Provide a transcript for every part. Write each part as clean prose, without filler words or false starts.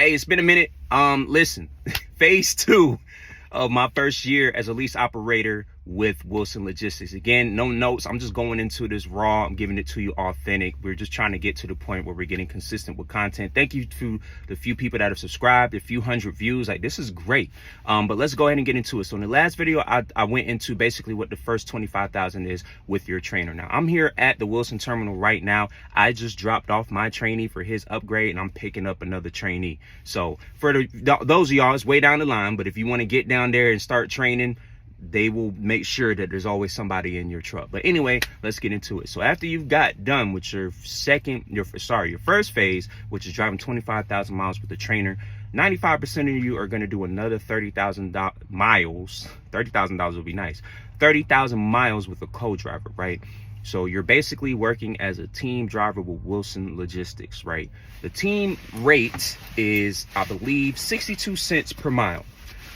Hey, it's been a minute. Listen, phase 2 of my first year as a lease operator with Wilson Logistics. Again, no notes. I'm just going into this raw. I'm giving it to you authentic. We're just trying to get to the point where we're getting consistent with content. Thank you to the few people that have subscribed, a few hundred views. Like, this is great. But let's go ahead and get into it. So in the last video, I went into basically what the first 25,000 is with your trainer. Now I'm here at the Wilson terminal right now. I just dropped off my trainee for his upgrade, and I'm picking up another trainee. So for those of y'all, it's way down the line, but if you want to get down there and start training, they will make sure that there's always somebody in your truck. But anyway, let's get into it. So after you've got done with your first phase, which is driving 25,000 miles with the trainer, 95% of you are going to do another 30,000 miles. $30,000 would be nice. 30,000 miles with a co-driver, right? So you're basically working as a team driver with Wilson Logistics, right? The team rate is, I believe, 62 cents per mile.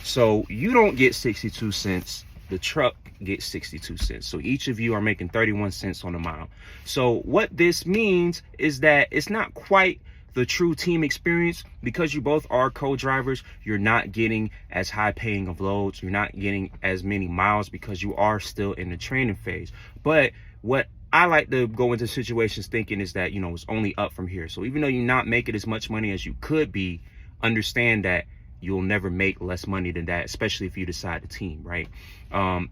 So you don't get 62 cents, the truck gets 62 cents. So each of you are making 31 cents on a mile. So what this means is that it's not quite the true team experience. Because you both are co-drivers, you're not getting as high paying of loads. You're not getting as many miles because you are still in the training phase. But what I like to go into situations thinking is that, you know, it's only up from here. So even though you're not making as much money as you could be, understand that you'll never make less money than that, especially if you decide to team, right?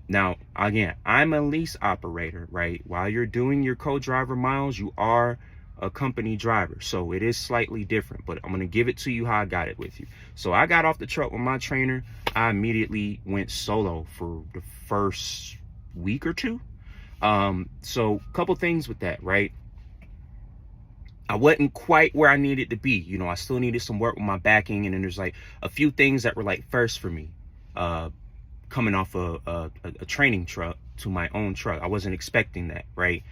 Now, again, I'm a lease operator, right? While you're doing your co-driver miles, you are a company driver. So it is slightly different, but I'm going to give it to you how I got it with you. So I got off the truck with my trainer. I immediately went solo for the first week or two. So a couple things with that, right? I wasn't quite where I needed to be. You know, I still needed some work with my backing. And then there's like a few things that were like first for me, coming off a training truck to my own truck. I wasn't expecting that, right?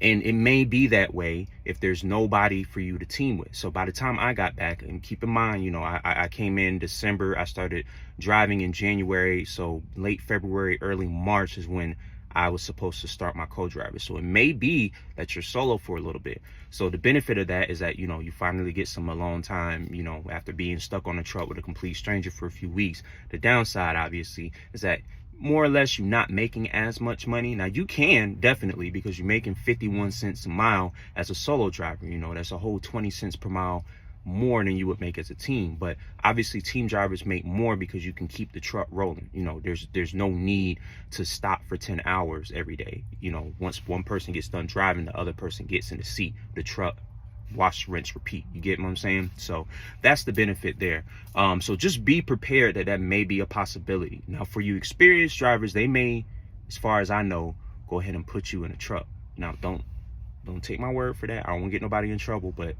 And it may be that way if there's nobody for you to team with. So by the time I got back, and keep in mind, you know, I came in December, I started driving in January. So late February, early March is when I was supposed to start my co-driver. So it may be that you're solo for a little bit. So the benefit of that is that, you know, you finally get some alone time, you know, after being stuck on a truck with a complete stranger for a few weeks. The downside, obviously, is that more or less you're not making as much money. Now you can definitely, because you're making 51 cents a mile as a solo driver. You know, that's a whole 20 cents per mile more than you would make as a team. But obviously team drivers make more because you can keep the truck rolling. You know, there's no need to stop for 10 hours every day. You know, once one person gets done driving, the other person gets in the seat, the truck, wash, rinse, repeat. You get what I'm saying? So that's the benefit there. So just be prepared that that may be a possibility. Now for you experienced drivers, they may, as far as I know, go ahead and put you in a truck. Now don't take my word for that. I don't want to get nobody in trouble, but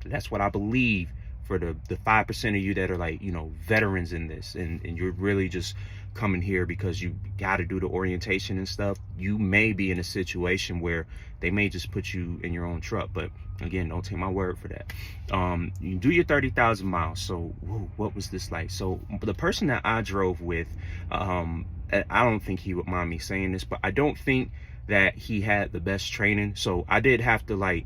that's what I believe for the 5% of you that are like, you know, veterans in this, and you're really just coming here because you got to do the orientation and stuff. You may be in a situation where they may just put you in your own truck, but again, don't take my word for that. You do your 30,000 miles. So what was this like? So the person that I drove with, I don't think he would mind me saying this, but I don't think that he had the best training. So I did have to, like,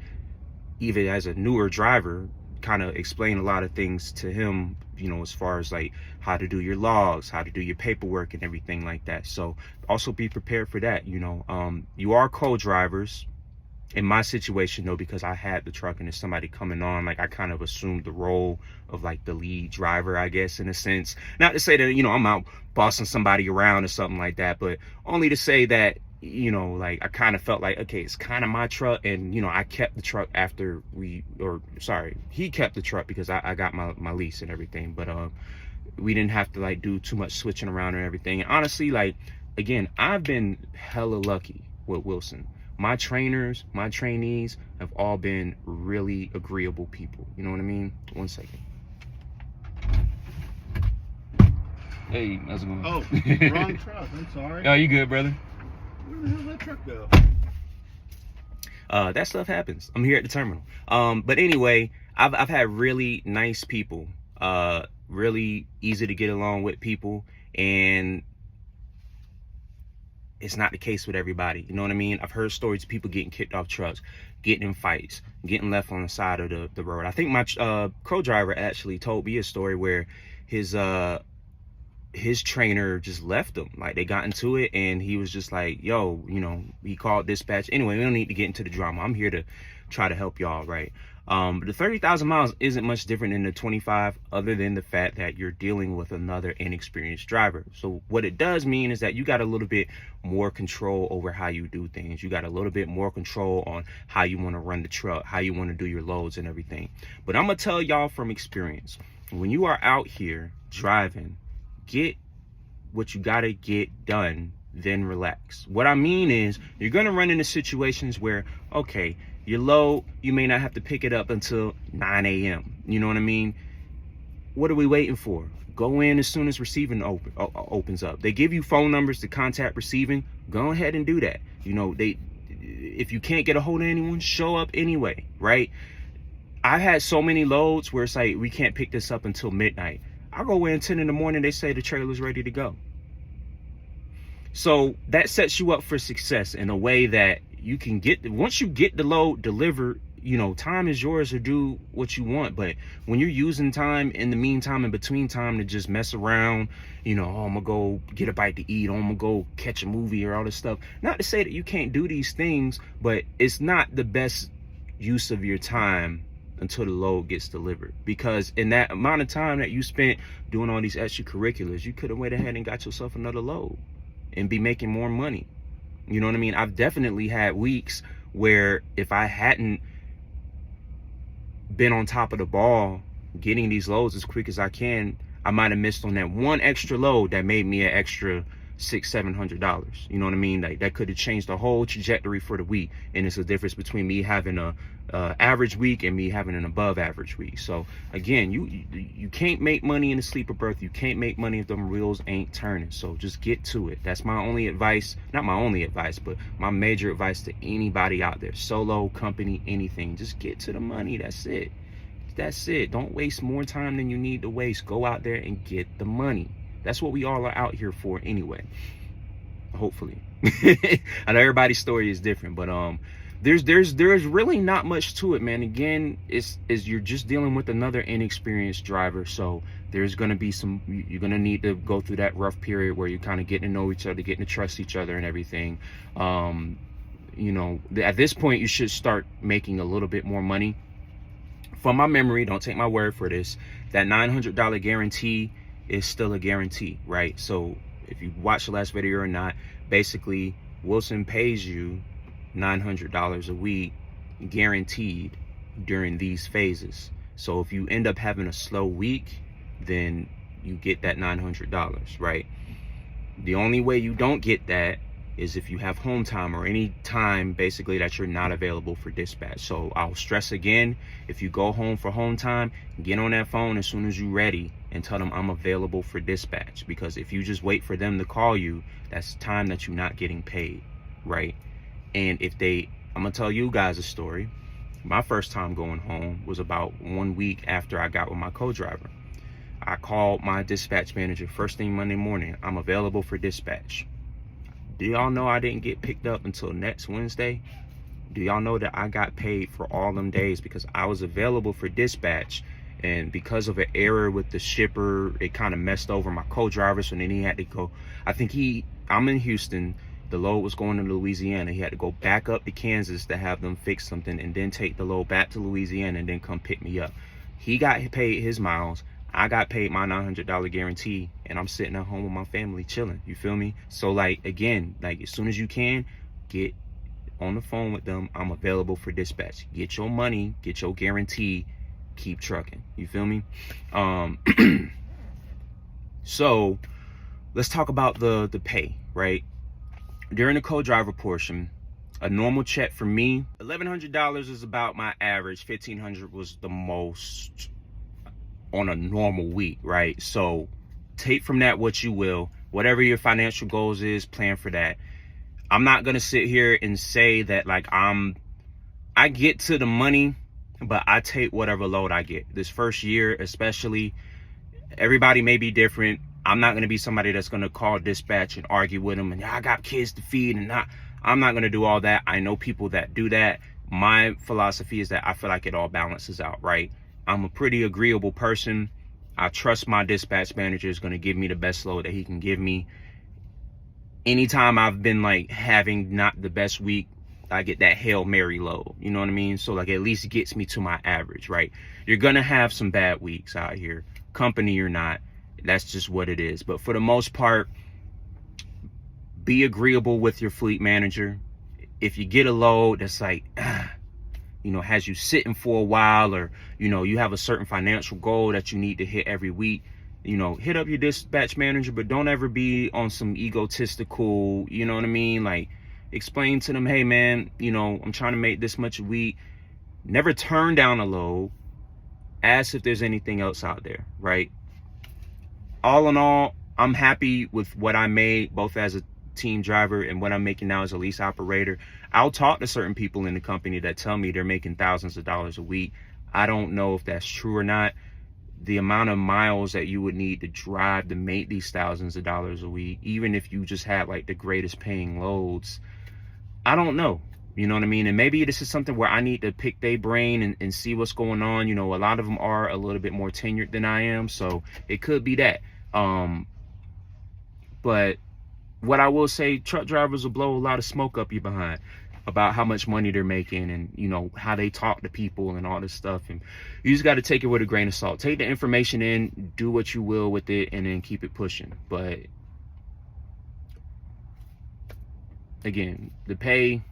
even as a newer driver, kind of explain a lot of things to him, you know, as far as like how to do your logs, how to do your paperwork and everything like that. So also be prepared for that. You know, you are co-drivers. In my situation though, because I had the truck and there's somebody coming on, like I kind of assumed the role of like the lead driver, I guess, in a sense. Not to say that, you know, I'm out bossing somebody around or something like that, but only to say that, you know, like I kind of felt like, okay, it's kind of my truck. And, you know, I kept the truck after he kept the truck because I got my lease and everything. But we didn't have to like do too much switching around and everything. And honestly, like, again, I've been hella lucky with Wilson. My trainers, my trainees have all been really agreeable people. You know what I mean? One second. Hey, how's it going? Oh, wrong truck. I'm sorry. Oh, you good, brother? Where the hell did that truck go? That stuff happens. I'm here at the terminal. But anyway, I've had really nice people, really easy to get along with people, and it's not the case with everybody. You know what I mean? I've heard stories of people getting kicked off trucks, getting in fights, getting left on the side of the road. I think my co-driver actually told me a story where his trainer just left him. Like, they got into it and he was just like, yo, you know, he called dispatch. Anyway, we don't need to get into the drama. I'm here to try to help y'all, right? But the 30,000 miles isn't much different than the 25, other than the fact that you're dealing with another inexperienced driver. So what it does mean is that you got a little bit more control over how you do things. You got a little bit more control on how you want to run the truck, how you want to do your loads and everything. But I'm gonna tell y'all from experience, when you are out here driving, get what you gotta get done, then relax. What I mean is, you're gonna run into situations where, okay, your load, you may not have to pick it up until 9 a.m. You know what I mean? What are we waiting for? Go in as soon as receiving opens up. They give you phone numbers to contact receiving. Go ahead and do that. You know, if you can't get a hold of anyone, show up anyway, right? I've had so many loads where it's like, we can't pick this up until midnight. I go in 10 in the morning, they say the trailer's ready to go. So that sets you up for success in a way that you can get, once you get the load delivered, you know, time is yours to do what you want. But when you're using time in the meantime, in between time, to just mess around, you know, oh, I'm gonna go get a bite to eat, or I'm gonna go catch a movie, or all this stuff. Not to say that you can't do these things, but it's not the best use of your time until the load gets delivered. Because in that amount of time that you spent doing all these extracurriculars, you could have went ahead and got yourself another load and be making more money. You know what I mean? I've definitely had weeks where if I hadn't been on top of the ball getting these loads as quick as I can, I might have missed on that one extra load that made me an extra $600-700. You know what I mean? Like, that could have changed the whole trajectory for the week. And it's a difference between me having a average week and me having an above average week. So again, you can't make money in a sleeper berth. You can't make money if them wheels ain't turning. So just get to it. That's my only advice. Not my only advice, but my major advice to anybody out there, solo, company, anything. Just get to the money. That's it. That's it. Don't waste more time than you need to waste. Go out there and get the money. That's what we all are out here for anyway. Hopefully. I know everybody's story is different, but there's really not much to it, man. Again, is you're just dealing with another inexperienced driver. So there's gonna be you're gonna need to go through that rough period where you kind of getting to know each other, getting to trust each other and everything. You know, at this point you should start making a little bit more money. From my memory, don't take my word for this, that $900 guarantee is still a guarantee, right? So if you watch the last video or not, basically Wilson pays you $900 a week guaranteed during these phases. So if you end up having a slow week, then you get that $900, right? The only way you don't get that is if you have home time, or any time basically that you're not available for dispatch. So I'll stress again, if you go home for home time, get on that phone as soon as you're ready and tell them I'm available for dispatch. Because if you just wait for them to call you, that's time that you're not getting paid, right? And I'm gonna tell you guys a story. My first time going home was about 1 week after I got with my co-driver. I called my dispatch manager first thing Monday morning. I'm available for dispatch. Do y'all know I didn't get picked up until next Wednesday? Do y'all know that I got paid for all them days because I was available for dispatch, and because of an error with the shipper, it kind of messed over my co-driver, so then he had to go. I'm in Houston, the load was going to Louisiana. He had to go back up to Kansas to have them fix something, and then take the load back to Louisiana and then come pick me up. He got paid his miles. I got paid my $900 guarantee, and I'm sitting at home with my family chilling. You feel me? So like, again, like, as soon as you can, get on the phone with them. I'm available for dispatch. Get your money, get your guarantee, keep trucking. You feel me? So let's talk about the pay, right? During the co-driver portion, a normal check for me, $1,100 is about my average. $1,500 was the most on a normal week, right? So take from that what you will. Whatever your financial goals is, plan for that. I'm not gonna sit here and say that like I get to the money, but I take whatever load I get. This first year especially, everybody may be different. I'm not going to be somebody that's going to call dispatch and argue with them and I got kids to feed and I'm not going to do all that. I know people that do that. My philosophy is that I feel like it all balances out, right? I'm a pretty agreeable person. I trust my dispatch manager is going to give me the best load that he can give me. Anytime I've been like having not the best week, I get that Hail Mary load, you know what I mean? So like at least it gets me to my average, right? You're going to have some bad weeks out here, company or not. That's just what it is. But for the most part, be agreeable with your fleet manager. If you get a load that's like, has you sitting for a while, or, you have a certain financial goal that you need to hit every week, hit up your dispatch manager, but don't ever be on some egotistical, you know what I mean? Like, explain to them, hey man, I'm trying to make this much a week. Never turn down a load. Ask if there's anything else out there, right? All in all, I'm happy with what I made, both as a team driver and what I'm making now as a lease operator. I'll talk to certain people in the company that tell me they're making thousands of dollars a week. I don't know if that's true or not. The amount of miles that you would need to drive to make these thousands of dollars a week, even if you just had like the greatest paying loads, I don't know. You know what I mean? And maybe this is something where I need to pick their brain and see what's going on. A lot of them are a little bit more tenured than I am, so it could be that. But what I will say, truck drivers will blow a lot of smoke up your behind about how much money they're making and, how they talk to people and all this stuff. And you just got to take it with a grain of salt. Take the information in, do what you will with it, and then keep it pushing. But again, the pay,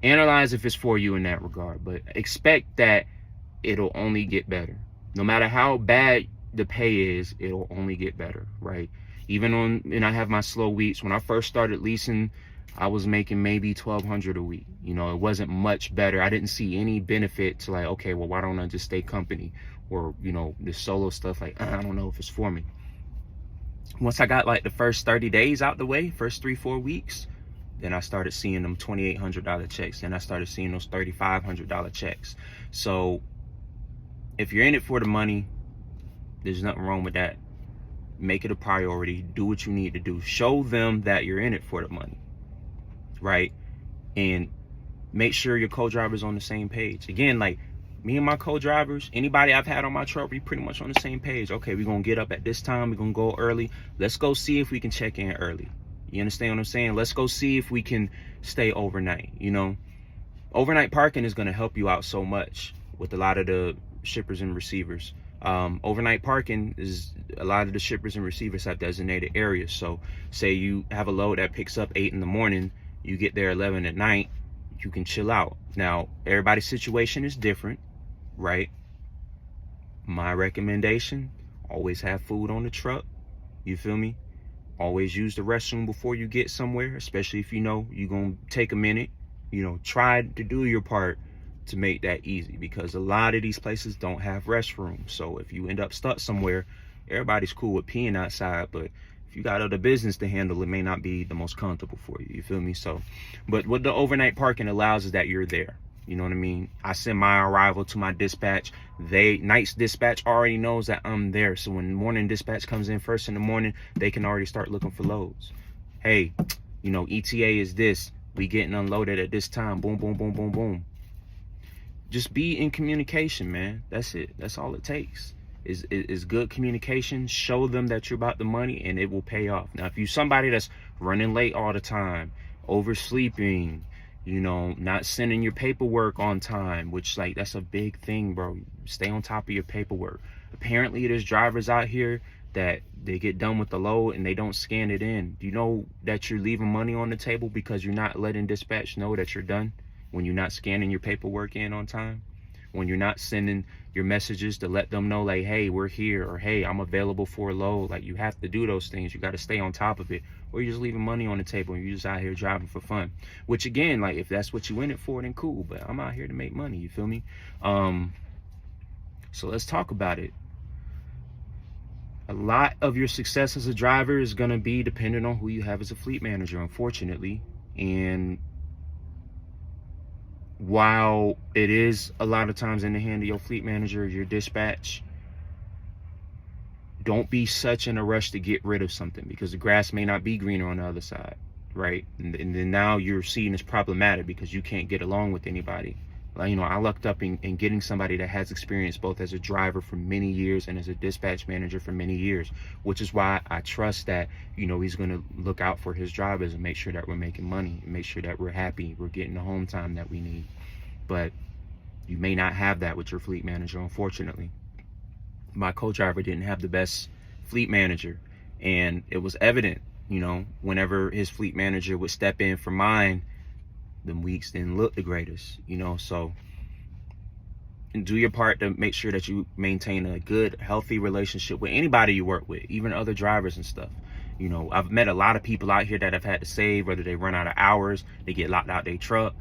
analyze if it's for you in that regard, but expect that it'll only get better. No matter how bad the pay is, it'll only get better, right? And I have my slow weeks. When I first started leasing, I was making maybe $1,200 a week. It wasn't much better. I didn't see any benefit to like, okay, well, why don't I just stay company? Or, the solo stuff, like, I don't know if it's for me. Once I got like the first 30 days out the way, first 3-4 weeks, then I started seeing them $2,800 checks. Then I started seeing those $3,500 checks. So if you're in it for the money, there's nothing wrong with that. Make it a priority. Do what you need to do. Show them that you're in it for the money, right? And make sure your co-driver's on the same page. Again, like me and my co-drivers, anybody I've had on my truck, we pretty much on the same page. Okay, we're going to get up at this time. We're going to go early. Let's go see if we can check in early. You understand what I'm saying? Let's go see if we can stay overnight. Overnight parking is going to help you out so much with a lot of the shippers and receivers. Overnight parking is, a lot of the shippers and receivers have designated areas. So say you have a load that picks up 8 in the morning, you get there 11 at night, you can chill out. Now, everybody's situation is different, right? My recommendation, always have food on the truck. You feel me? Always use the restroom before you get somewhere, especially if you're going to take a minute. Try to do your part to make that easy, because a lot of these places don't have restrooms. So if you end up stuck somewhere, everybody's cool with peeing outside, but if you got other business to handle, it may not be the most comfortable for you. You feel me? So, but what the overnight parking allows is that you're there. You know what I mean? I send my arrival to my dispatch. Night's dispatch already knows that I'm there. So when morning dispatch comes in first in the morning, they can already start looking for loads. Hey, ETA is this. We getting unloaded at this time. Boom, boom, boom, boom, boom. Just be in communication, man. That's it. That's all it takes. Is good communication. Show them that you're about the money, and it will pay off. Now, if you're somebody that's running late all the time, oversleeping, not sending your paperwork on time, which like that's a big thing, bro. Stay on top of your paperwork. Apparently, there's drivers out here that they get done with the load and they don't scan it in. Do you know that you're leaving money on the table because you're not letting dispatch know that you're done? When you're not scanning your paperwork in on time, when you're not sending your messages to let them know like, hey, we're here, or hey, I'm available for a load. Like, you have to do those things. You got to stay on top of it, or you're just leaving money on the table and you're just out here driving for fun. Which again, like, if that's what you in it for, then cool, but I'm out here to make money. You feel me? So let's talk about it. A lot of your success as a driver is going to be dependent on who you have as a fleet manager, unfortunately. And while it is a lot of times in the hand of your fleet manager, your dispatch, don't be such in a rush to get rid of something, because the grass may not be greener on the other side, right? And then now you're seen as problematic because you can't get along with anybody. Like, you know, I lucked up in getting somebody that has experience both as a driver for many years and as a dispatch manager for many years, which is why I trust that, you know, he's going to look out for his drivers and make sure that we're making money and make sure that we're happy, we're getting the home time that we need. But you may not have that with your fleet manager, unfortunately. My co-driver didn't have the best fleet manager, and it was evident, you know, whenever his fleet manager would step in for mine, them weeks didn't look the greatest, you know. So and do your part to make sure that you maintain a good, healthy relationship with anybody you work with, even other drivers and stuff. You know, I've met a lot of people out here that have had to save, whether they run out of hours, they get locked out their truck.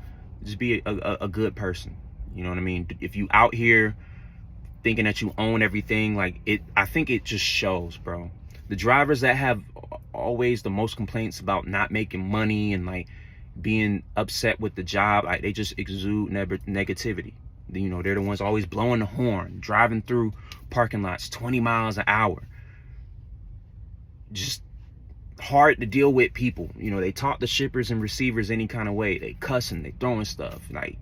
Just be a good person. You know what I mean? If you out here thinking that you own everything, like I think it just shows, bro. The drivers that have always the most complaints about not making money and like being upset with the job, like, they just exude negativity. You know, they're the ones always blowing the horn, driving through parking lots 20 miles an hour. Just hard to deal with people. You know, they talk to shippers and receivers any kind of way. They cussing, they throwing stuff. Like,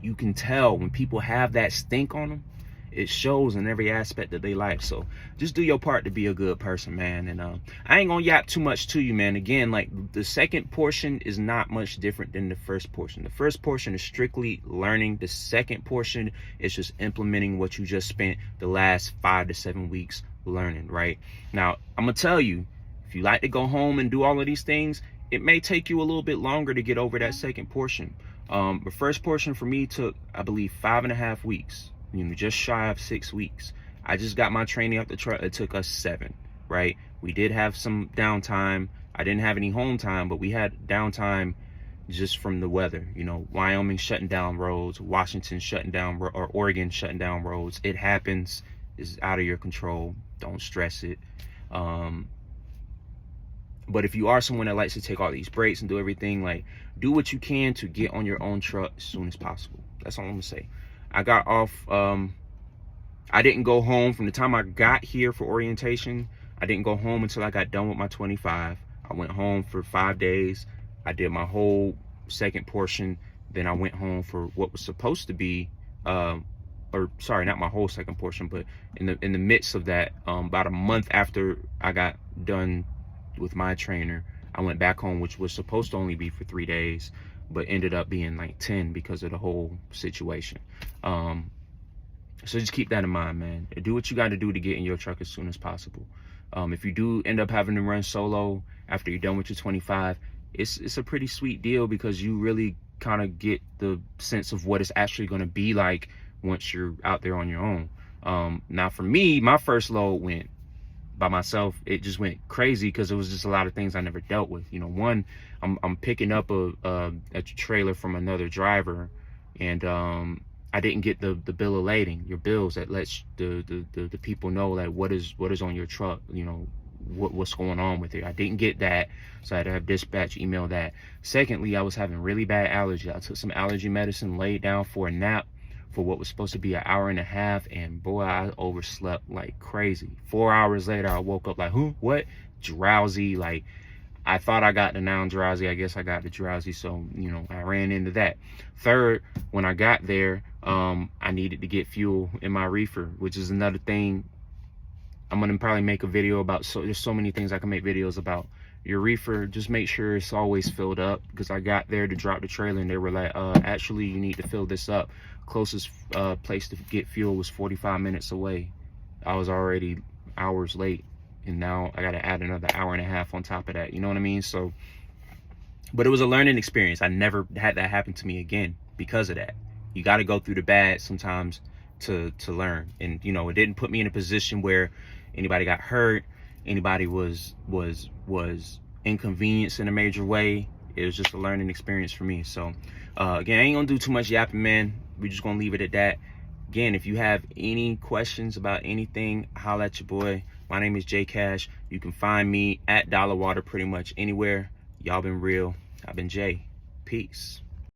you can tell when people have that stink on them, it shows in every aspect of their life. So just do your part to be a good person, man. And I ain't gonna yap too much to you, man. Again, like, the second portion is not much different than the first portion. The first portion is strictly learning. The second portion is just implementing what you just spent the last 5 to 7 weeks learning, right? Now, I'm gonna tell you, if you like to go home and do all of these things, it may take you a little bit longer to get over that second portion. The first portion for me took, I believe, 5.5 weeks. You know, just shy of 6 weeks. I just got my training up the truck. It took us 7, right? We did have some downtime. I didn't have any home time, but we had downtime just from the weather. You know, Wyoming shutting down roads, Washington shutting down, or Oregon shutting down roads. It happens. It's out of your control. Don't stress it. But if you are someone that likes to take all these breaks and do everything, like, do what you can to get on your own truck as soon as possible. That's all I'm gonna say. I got off, I didn't go home from the time I got here for orientation. I didn't go home until I got done with my 25. I went home for 5 days. I did my whole second portion. Then I went home for what was supposed to be, or sorry, not my whole second portion, but in the midst of that, about a month after I got done with my trainer, I went back home, which was supposed to only be for 3 days, but ended up being like 10 because of the whole situation. So just keep that in mind, man. Do what you got to do to get in your truck as soon as possible. If you do end up having to run solo after you're done with your 25, it's a pretty sweet deal, because you really kind of get the sense of what it's actually going to be like once you're out there on your own. Now for me, my first load went by myself. It just went crazy because it was just a lot of things I never dealt with. You know, one, I'm picking up a trailer from another driver, and I didn't get the bill of lading, your bills that lets the people know, like, what is on your truck, you know, what's going on with it. I didn't get that, so I had to have dispatch email that. Secondly, I was having really bad allergy. I took some allergy medicine, laid down for a nap for what was supposed to be an hour and a half, and boy, I overslept like crazy. 4 hours later, I woke up like, what? Drowsy. Like, I thought I got the noun drowsy. I guess I got the drowsy, so, you know, I ran into that. Third, when I got there, I needed to get fuel in my reefer, which is another thing I'm gonna probably make a video about. So there's so many things I can make videos about. Your reefer, just make sure it's always filled up, because I got there to drop the trailer and they were like, actually, you need to fill this up. Closest place to get fuel was 45 minutes away. I was already hours late, and now I got to add another hour and a half on top of that. You know what I mean? So, but it was a learning experience. I never had that happen to me again because of that. You got to go through the bad sometimes to learn. And, you know, it didn't put me in a position where anybody got hurt, anybody was inconvenienced in a major way. It was just a learning experience for me. So again, I ain't gonna do too much yapping, man. We're just gonna leave it at that. Again, if you have any questions about anything, holla at your boy. My name is Jay Cash. You can find me at Dollar Water pretty much anywhere. Y'all been real. I've been Jay. Peace.